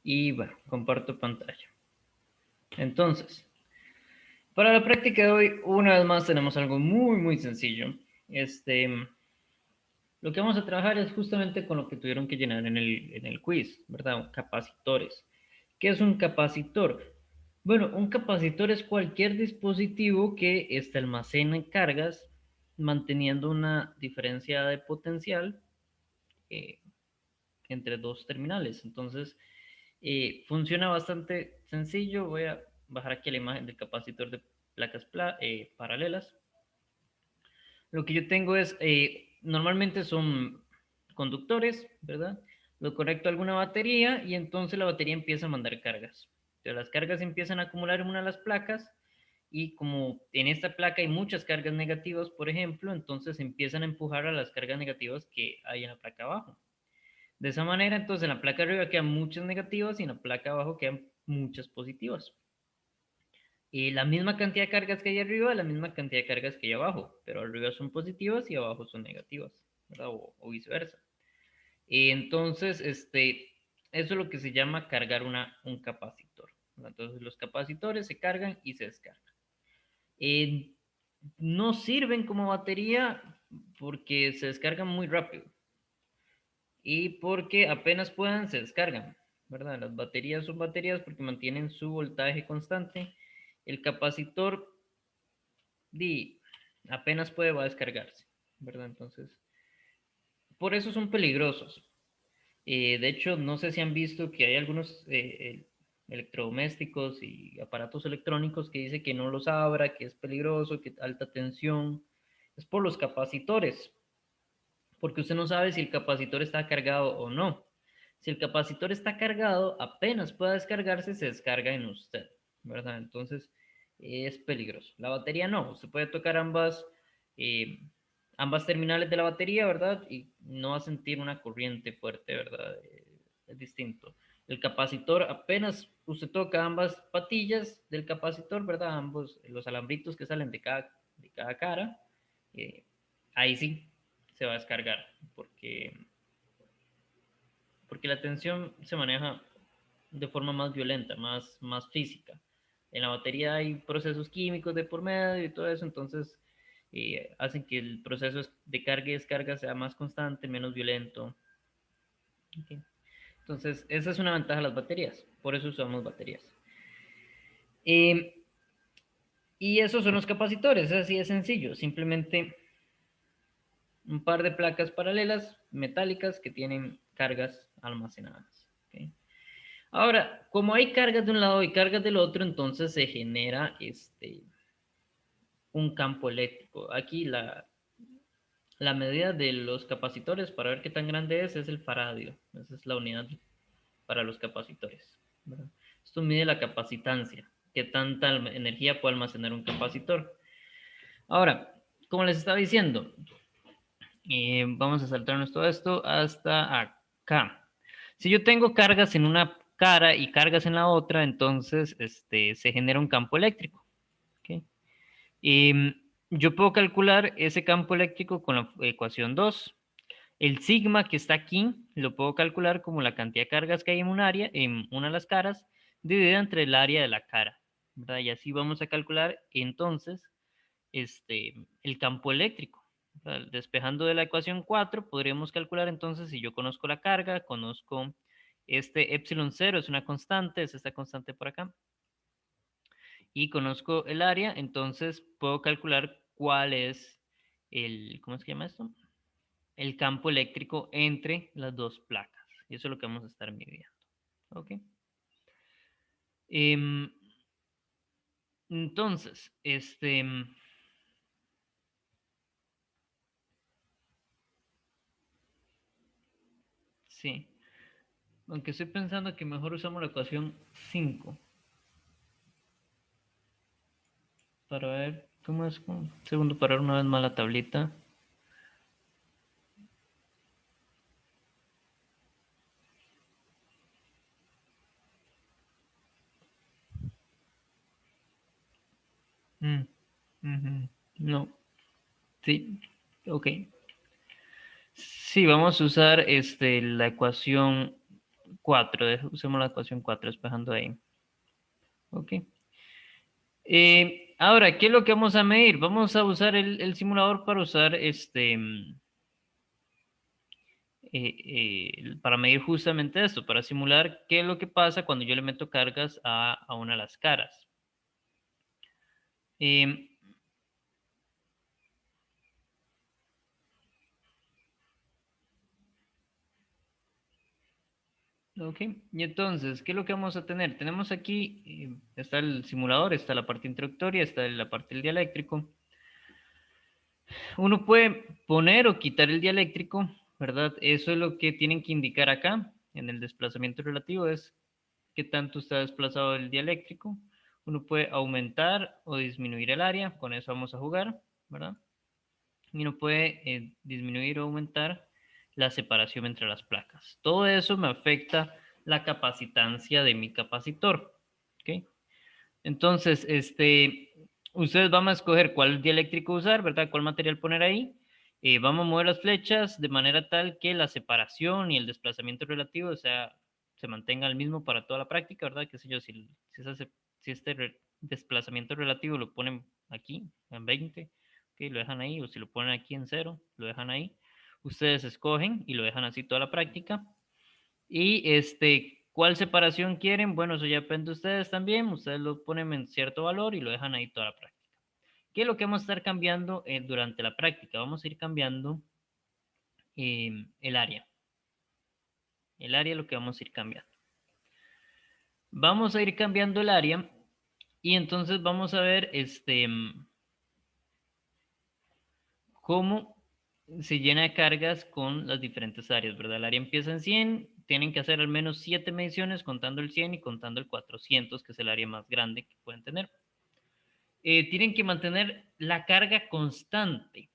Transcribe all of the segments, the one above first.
Y bueno, comparto pantalla. Entonces, para la práctica de hoy, una vez más tenemos algo muy sencillo. Lo que vamos a trabajar es justamente con lo que tuvieron que llenar en el quiz, ¿verdad? Capacitores. ¿Qué es un capacitor? Bueno, un capacitor es cualquier dispositivo que almacena cargas manteniendo una diferencia de potencial eh, entre dos terminales. Entonces, funciona bastante sencillo. Voy a bajar aquí la imagen del capacitor de placas paralelas. Lo que yo tengo es, normalmente son conductores, ¿verdad? Lo conecto a alguna batería y entonces la batería empieza a mandar cargas. Entonces las cargas empiezan a acumular en una de las placas y como en esta placa hay muchas cargas negativas, por ejemplo, entonces empiezan a empujar a las cargas negativas que hay en la placa abajo. De esa manera, entonces en la placa arriba quedan muchas negativas y en la placa abajo quedan muchas positivas. Y la misma cantidad de cargas que hay arriba, la misma cantidad de cargas que hay abajo, pero arriba son positivas y abajo son negativas, ¿verdad? O viceversa. Y entonces, eso es lo que se llama cargar un capacitor, ¿verdad? Entonces, los capacitores se cargan y se descargan. Eh, no sirven como batería porque se descargan muy rápido y porque apenas puedan se descargan, ¿verdad? Las baterías son baterías porque mantienen su voltaje constante. El capacitor apenas puede va a descargarse, ¿verdad? Entonces, por eso son peligrosos. De hecho, no sé si han visto que hay algunos electrodomésticos y aparatos electrónicos que dice que no los abra, que es peligroso, que alta tensión. Es por los capacitores, porque usted no sabe si el capacitor está cargado o no. Si el capacitor está cargado, apenas pueda descargarse, se descarga en usted, ¿verdad? Entonces, es peligroso. La batería no, usted puede tocar eh, ambas terminales de la batería, ¿verdad? Y no va a sentir una corriente fuerte, ¿verdad? Es distinto. El capacitor, apenas usted toca ambas patillas del capacitor, ¿verdad? Ambos, los alambritos que salen de cada cara, eh, ahí sí se va a descargar, porque la tensión se maneja de forma más violenta, más física. En la batería hay procesos químicos de por medio y todo eso, entonces hacen que el proceso de carga y descarga sea más constante, menos violento. Okay. Entonces, esa es una ventaja de las baterías, por eso usamos baterías. Y esos son los capacitores, es así de sencillo, simplemente un par de placas paralelas metálicas que tienen cargas almacenadas. ¿Okay? Ahora, como hay cargas de un lado y cargas del otro, entonces se genera un campo eléctrico. Aquí la medida de los capacitores para ver qué tan grande es el faradio. Esa es la unidad para los capacitores. ¿Verdad? Esto mide la capacitancia, qué tanta energía puede almacenar un capacitor. Ahora, como les estaba diciendo, vamos a saltarnos todo esto hasta acá. Si yo tengo cargas en una cara y cargas en la otra, entonces se genera un campo eléctrico. ¿Okay? Yo puedo calcular ese campo eléctrico con la ecuación 2. El sigma que está aquí lo puedo calcular como la cantidad de cargas que hay en un área, en una de las caras, dividida entre el área de la cara. ¿Verdad? Y así vamos a calcular entonces el campo eléctrico. Despejando de la ecuación 4, podríamos calcular entonces, si yo conozco la carga, conozco epsilon 0, es una constante, es esta constante por acá, y conozco el área, entonces puedo calcular cuál es ¿cómo se llama esto? El campo eléctrico entre las dos placas. Y eso es lo que vamos a estar midiendo. ¿Ok? Entonces, sí. Aunque estoy pensando que mejor usamos la ecuación 5 para ver cómo es. Un segundo para ver una vez más la tablita. No. Sí. Ok. Sí, vamos a usar la ecuación 4, usemos la ecuación 4 despejando ahí. Ok. Ahora, ¿qué es lo que vamos a medir? Vamos a usar el simulador para usar para medir justamente esto, para simular qué es lo que pasa cuando yo le meto cargas a una de las caras. Eh, ok, y entonces, ¿qué es lo que vamos a tener? Tenemos aquí, está el simulador, está la parte introductoria, está la parte del dieléctrico. Uno puede poner o quitar el dieléctrico, ¿verdad? Eso es lo que tienen que indicar acá en el desplazamiento relativo, es qué tanto está desplazado el dieléctrico. Uno puede aumentar o disminuir el área, con eso vamos a jugar, ¿verdad? Y uno puede disminuir o aumentar la separación entre las placas. Todo eso me afecta la capacitancia de mi capacitor, ¿ok? Entonces, ustedes van a escoger cuál dieléctrico usar, ¿verdad? Cuál material poner ahí. Vamos a mover las flechas de manera tal que la separación y el desplazamiento relativo, o sea, se mantenga el mismo para toda la práctica, ¿verdad? Qué sé yo, si este desplazamiento relativo lo ponen aquí en 20, ¿okay? Lo dejan ahí, o si lo ponen aquí en 0, lo dejan ahí. Ustedes escogen y lo dejan así toda la práctica. Y ¿cuál separación quieren? Bueno, eso ya depende de ustedes también. Ustedes lo ponen en cierto valor y lo dejan ahí toda la práctica. ¿Qué es lo que vamos a estar cambiando durante la práctica? Vamos a ir cambiando el área. El área es lo que vamos a ir cambiando. Vamos a ir cambiando el área y entonces vamos a ver cómo se llena de cargas con las diferentes áreas, ¿verdad? El área empieza en 100, tienen que hacer al menos 7 mediciones contando el 100 y contando el 400, que es el área más grande que pueden tener. Tienen que mantener la carga constante.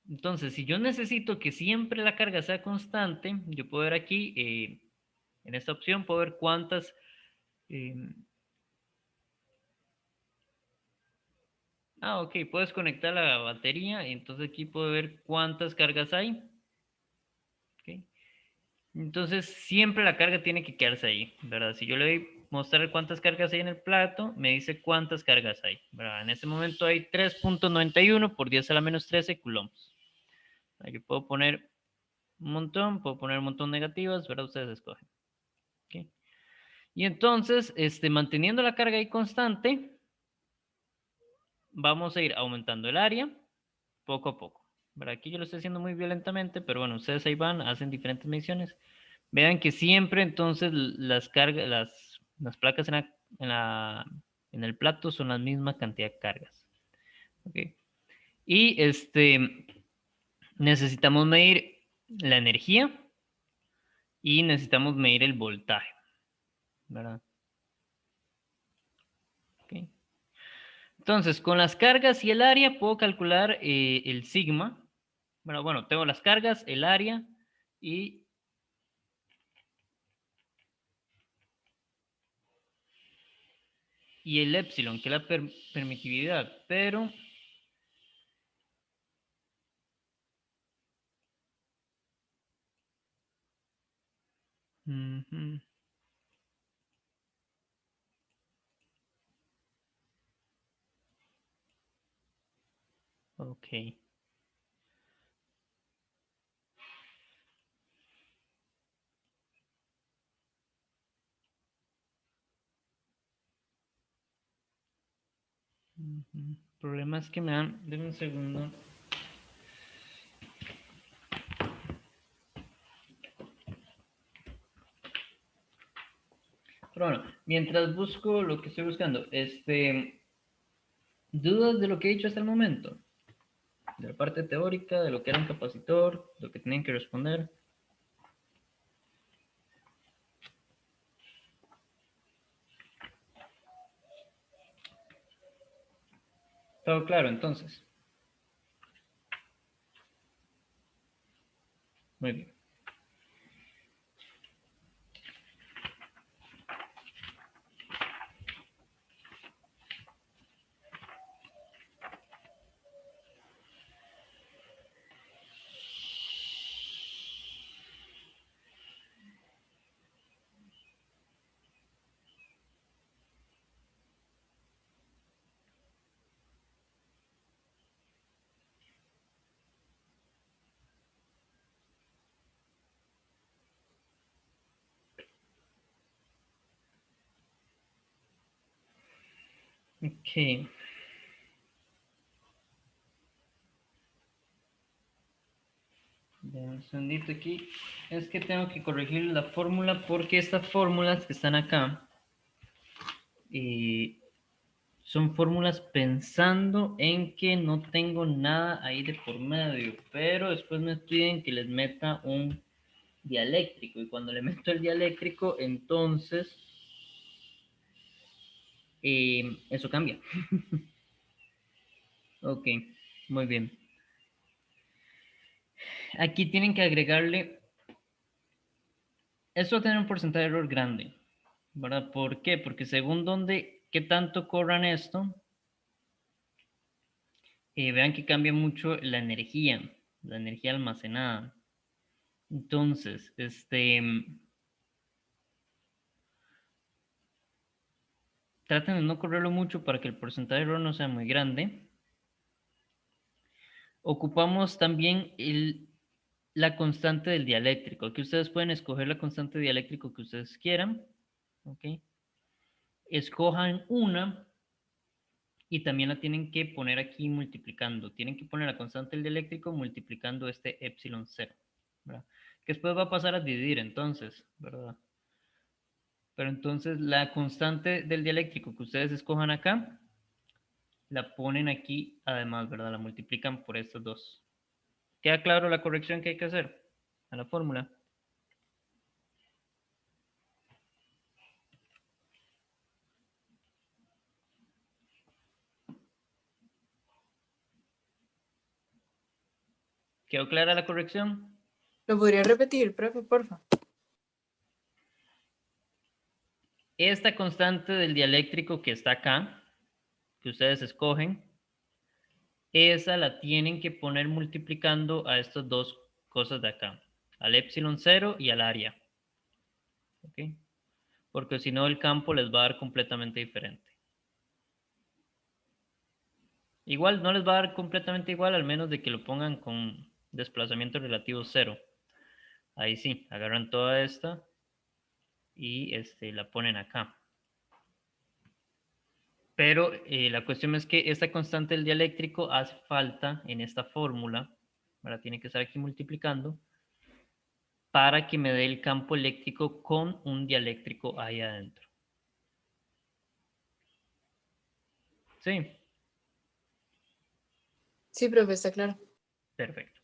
Entonces, si yo necesito que siempre la carga sea constante, yo puedo ver aquí, en esta opción, puedo ver cuántas... Eh, ok, puedes conectar la batería, y entonces aquí puedo ver cuántas cargas hay. Okay. Entonces, siempre la carga tiene que quedarse ahí, ¿verdad? Si yo le doy mostrar cuántas cargas hay en el plato, me dice cuántas cargas hay, ¿verdad? En este momento hay 3.91 por 10 a la menos 13 coulombs. Yo puedo poner un montón, puedo poner un montón negativas, ¿verdad? Ustedes escogen. ¿Okay? Y entonces, manteniendo la carga ahí constante, vamos a ir aumentando el área poco a poco. ¿Verdad? Aquí yo lo estoy haciendo muy violentamente, pero bueno, ustedes ahí van, hacen diferentes mediciones. Vean que siempre entonces las cargas, las placas en el plato son la misma cantidad de cargas. ¿Okay? Y necesitamos medir la energía y necesitamos medir el voltaje, ¿verdad? Okay. Entonces, con las cargas y el área puedo calcular el sigma. Bueno, tengo las cargas, el área y el epsilon, que es la permitividad, pero ok. El problema es que me dan, denme un segundo. Pero bueno, mientras busco lo que estoy buscando, dudas de lo que he dicho hasta el momento, de la parte teórica, de lo que era un capacitor, de lo que tenían que responder. Todo claro, entonces. Muy bien. Ok. Un segundito aquí. Es que tengo que corregir la fórmula porque estas fórmulas que están acá eh, son fórmulas pensando en que no tengo nada ahí de por medio, pero después me piden que les meta un dialéctrico y cuando le meto el dialéctrico, entonces eso cambia. Ok, muy bien. Aquí tienen que agregarle, esto va a tener un porcentaje de error grande, ¿verdad? ¿Por qué? Porque según dónde, qué tanto corran esto, vean que cambia mucho la energía almacenada. Entonces, traten de no correrlo mucho para que el porcentaje de error no sea muy grande. Ocupamos también la constante del dialéctrico. Aquí ustedes pueden escoger la constante dialéctrico que ustedes quieran. ¿Ok? Escojan una y también la tienen que poner aquí multiplicando. Tienen que poner la constante del dieléctrico multiplicando este epsilon 0, ¿verdad? Que después va a pasar a dividir entonces, ¿verdad? Pero entonces la constante del dieléctrico que ustedes escojan acá, la ponen aquí además, ¿verdad? La multiplican por estos dos. ¿Queda claro la corrección que hay que hacer a la fórmula? ¿Quedó clara la corrección? ¿Lo podría repetir, profe, porfa? Esta constante del dieléctrico que está acá, que ustedes escogen, esa la tienen que poner multiplicando a estas dos cosas de acá, al epsilon 0 y al área. ¿Ok? Porque si no el campo les va a dar completamente diferente. Igual no les va a dar completamente igual, al menos de que lo pongan con desplazamiento relativo 0. Ahí sí, agarran toda esta y la ponen acá. Pero la cuestión es que esta constante del dieléctrico hace falta en esta fórmula, ahora tiene que estar aquí multiplicando, para que me dé el campo eléctrico con un dieléctrico ahí adentro. Sí, Sí, profe, está claro. perfecto.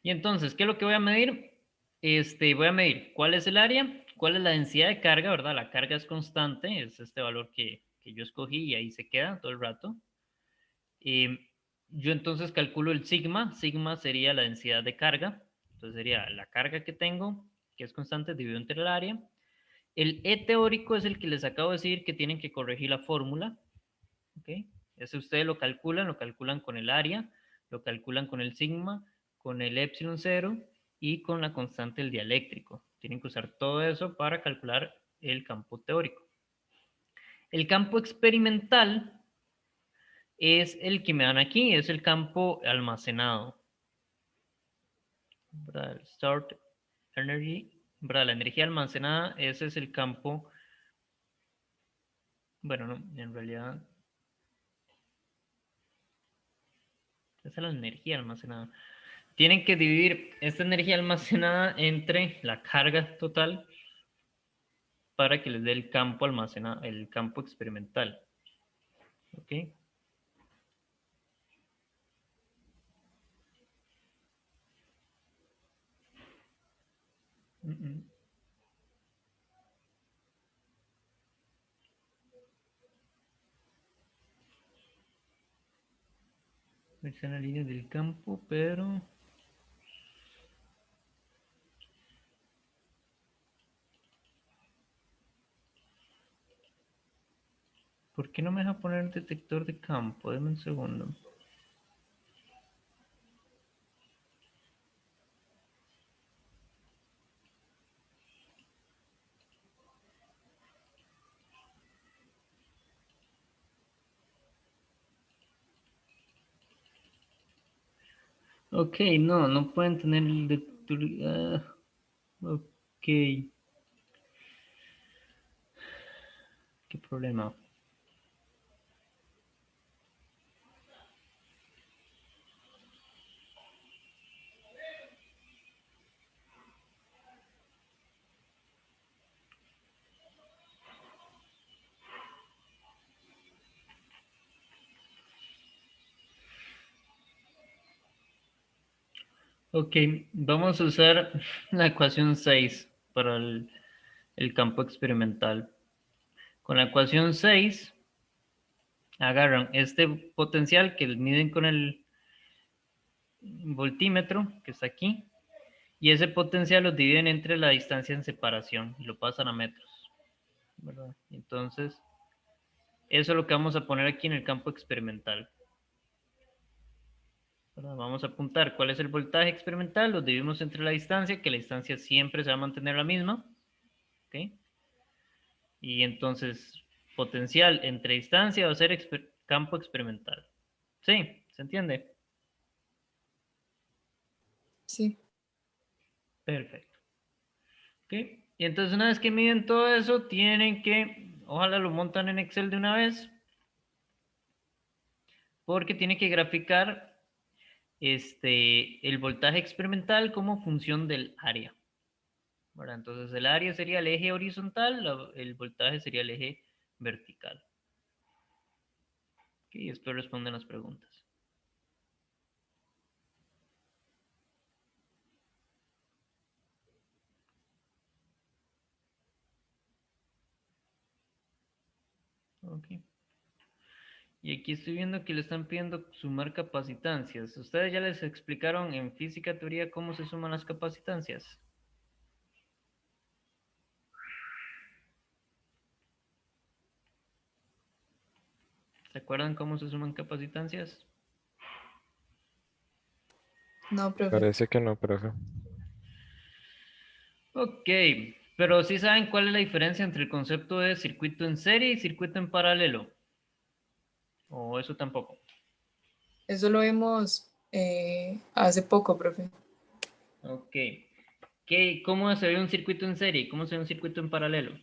Y entonces, ¿qué es lo que voy a medir? Voy a medir cuál es el área, cuál es la densidad de carga, ¿verdad? La carga es constante, es este valor que yo escogí y ahí se queda todo el rato. Yo entonces calculo el sigma, sigma sería la densidad de carga, entonces sería la carga que tengo, que es constante, dividido entre el área. El E teórico es el que les acabo de decir que tienen que corregir la fórmula, ¿ok? Ese ustedes lo calculan con el área, lo calculan con el sigma, con el epsilon 0 y con la constante del dieléctrico. Tienen que usar todo eso para calcular el campo teórico. El campo experimental es el que me dan aquí, es el campo almacenado. ¿Verdad? Stored energy, ¿verdad? La energía almacenada, ese es el campo, bueno, no, en realidad, esa es la energía almacenada. Tienen que dividir esta energía almacenada entre la carga total para que les dé el campo almacenado, el campo experimental. ¿Ok? Está en la línea del campo, pero ¿por qué no me deja poner el detector de campo? Deme un segundo. Ok, no, no pueden tener el detector. Ok, qué problema. Ok, vamos a usar la ecuación 6 para el campo experimental. Con la ecuación 6 agarran este potencial que miden con el voltímetro, que está aquí, y ese potencial lo dividen entre la distancia en separación y lo pasan a metros, ¿verdad? Entonces, eso es lo que vamos a poner aquí en el campo experimental, ¿verdad? Vamos a apuntar cuál es el voltaje experimental, lo dividimos entre la distancia, que la distancia siempre se va a mantener la misma, ¿ok? Y entonces, potencial entre distancia va a ser campo experimental. ¿Sí? ¿Se entiende? Sí. Perfecto. ¿Ok? Y entonces una vez que miden todo eso, tienen que, ojalá lo montan en Excel de una vez, porque tiene que graficar el voltaje experimental como función del área. ¿Verdad? Entonces el área sería el eje horizontal, el voltaje sería el eje vertical. ¿Ok? Y espero responden las preguntas. Ok. Y aquí estoy viendo que le están pidiendo sumar capacitancias. ¿Ustedes ya les explicaron en física teoría cómo se suman las capacitancias? ¿Se acuerdan cómo se suman capacitancias? No, profe. Parece que no, profe. Ok, pero sí saben cuál es la diferencia entre el concepto de circuito en serie y circuito en paralelo. O eso tampoco. Eso lo vimos hace poco, profe. Ok. ¿Cómo se ve un circuito en serie? ¿Cómo se ve un circuito en paralelo?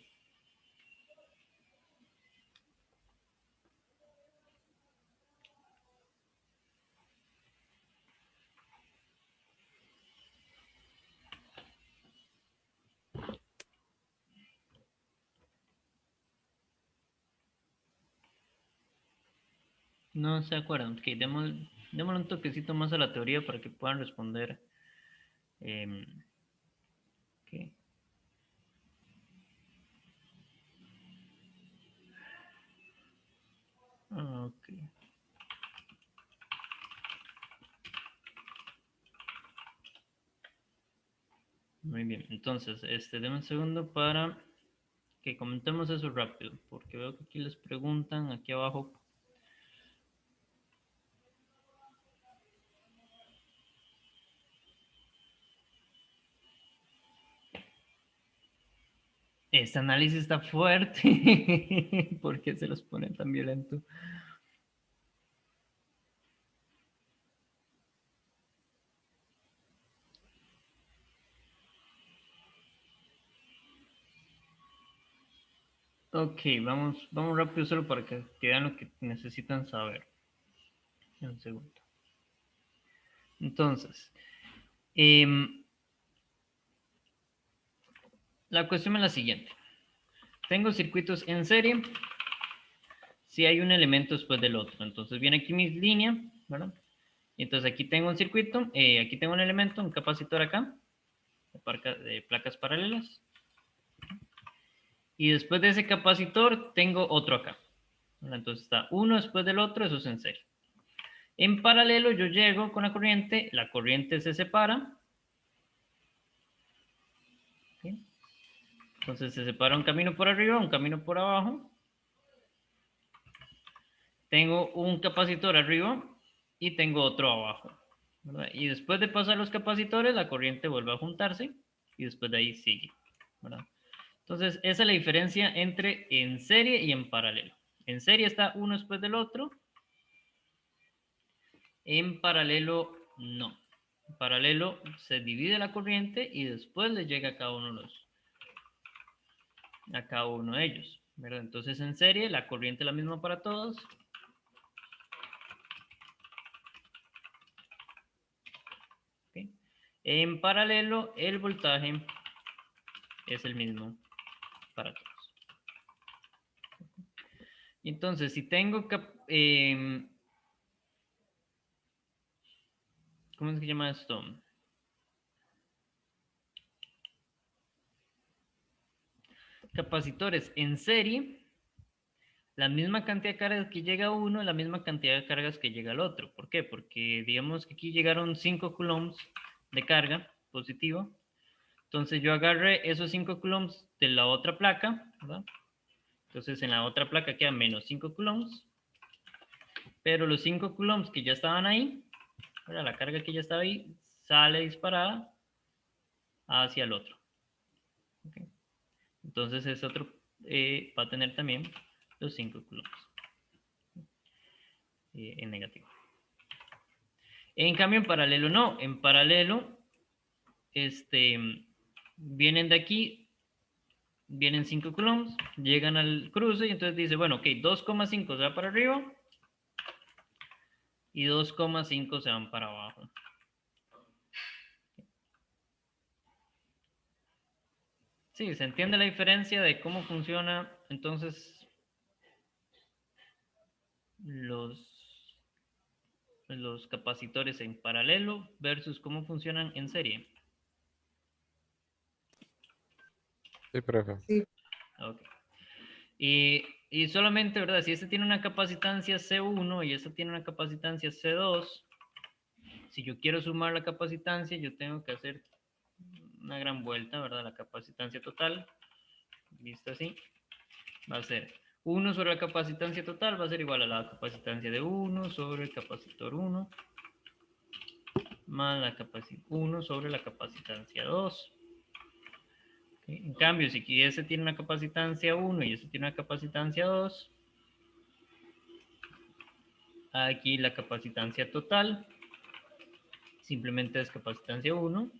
No se acuerdan. Ok, démosle un toquecito más a la teoría para que puedan responder. em, ok. Ok. Muy bien. Entonces, denme un segundo para que comentemos eso rápido, porque veo que aquí les preguntan, aquí abajo. Este análisis está fuerte. ¿Por qué se los ponen tan violento? Ok, vamos rápido solo para que vean lo que necesitan saber. Un segundo. Entonces, em, la cuestión es la siguiente. Tengo circuitos en serie si hay un elemento después del otro. Entonces viene aquí mi línea, ¿verdad? Y entonces aquí tengo un circuito, aquí tengo un elemento, un capacitor acá, de placas paralelas. Y después de ese capacitor tengo otro acá. Entonces está uno después del otro, eso es en serie. En paralelo yo llego con la corriente se separa. ¿Sí? Entonces se separa un camino por arriba, un camino por abajo. Tengo un capacitor arriba y tengo otro abajo, ¿verdad? Y después de pasar los capacitores, la corriente vuelve a juntarse y después de ahí sigue, ¿verdad? Entonces, esa es la diferencia entre en serie y en paralelo. En serie está uno después del otro, en paralelo no. En paralelo se divide la corriente y después le llega a cada uno de ellos, ¿verdad? Entonces, en serie la corriente es la misma para todos. ¿Okay? En paralelo, el voltaje es el mismo para todos. Entonces, si tengo, ¿cómo se llama esto? capacitores en serie, la misma cantidad de cargas que llega a uno, la misma cantidad de cargas que llega al otro. ¿Por qué? Porque digamos que aquí llegaron 5 coulombs de carga positiva. Entonces yo agarré esos 5 coulombs de la otra placa, ¿verdad? Entonces en la otra placa quedan menos 5 coulombs, pero los 5 coulombs que ya estaban ahí, ¿verdad? La carga que ya estaba ahí, sale disparada hacia el otro. ¿Okay? Entonces ese otro va a tener también los 5 coulombs en negativo. En cambio, en paralelo no. En paralelo, vienen de aquí, vienen 5 coulombs, llegan al cruce y entonces dice, bueno, ok, 2,5 se va para arriba y 2,5 se van para abajo. Sí, se entiende la diferencia de cómo funciona entonces los capacitores en paralelo versus cómo funcionan en serie. Sí, profe. Sí, Okay. Y solamente, ¿verdad? Si este tiene una capacitancia C1 y este tiene una capacitancia C2, si yo quiero sumar la capacitancia, yo tengo que hacer una gran vuelta, ¿verdad? La capacitancia total, visto así, va a ser 1 sobre la capacitancia total, va a ser igual a la capacitancia de 1 sobre el capacitor 1, más la 1 sobre la capacitancia 2. ¿Okay? En cambio, si ese tiene una capacitancia 1 y ese tiene una capacitancia 2, aquí la capacitancia total simplemente es capacitancia 1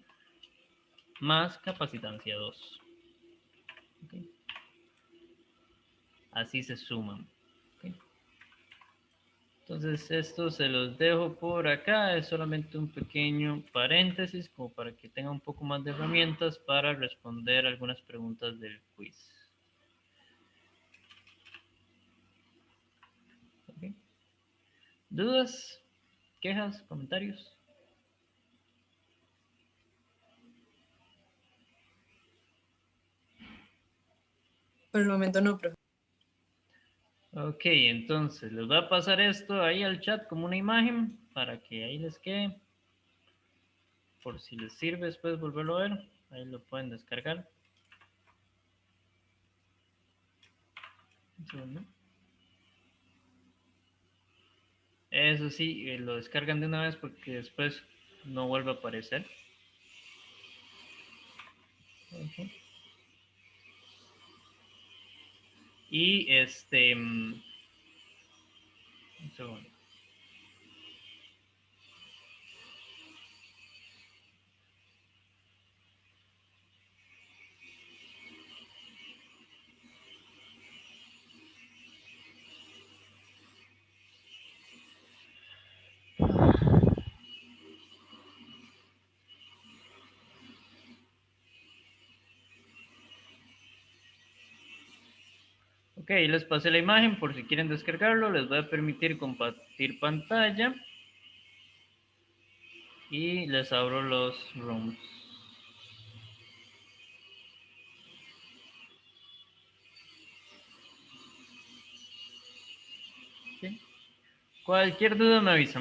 más capacitancia 2. ¿Okay? Así se suman. ¿Okay? Entonces esto se los dejo por acá, es solamente un pequeño paréntesis como para que tengan un poco más de herramientas para responder algunas preguntas del quiz. ¿Okay? ¿Dudas? ¿Quejas? ¿Comentarios? por el momento no, profe. Ok, entonces les voy a pasar esto ahí al chat como una imagen para que ahí les quede. Por si les sirve después volverlo a ver, ahí lo pueden descargar. Un segundo. Eso sí, lo descargan de una vez porque después no vuelve a aparecer. Okay. Y un segundo. Ok, les pasé la imagen por si quieren descargarlo. Les voy a permitir compartir pantalla. Y les abro los rooms. Okay. Cualquier duda me avisan.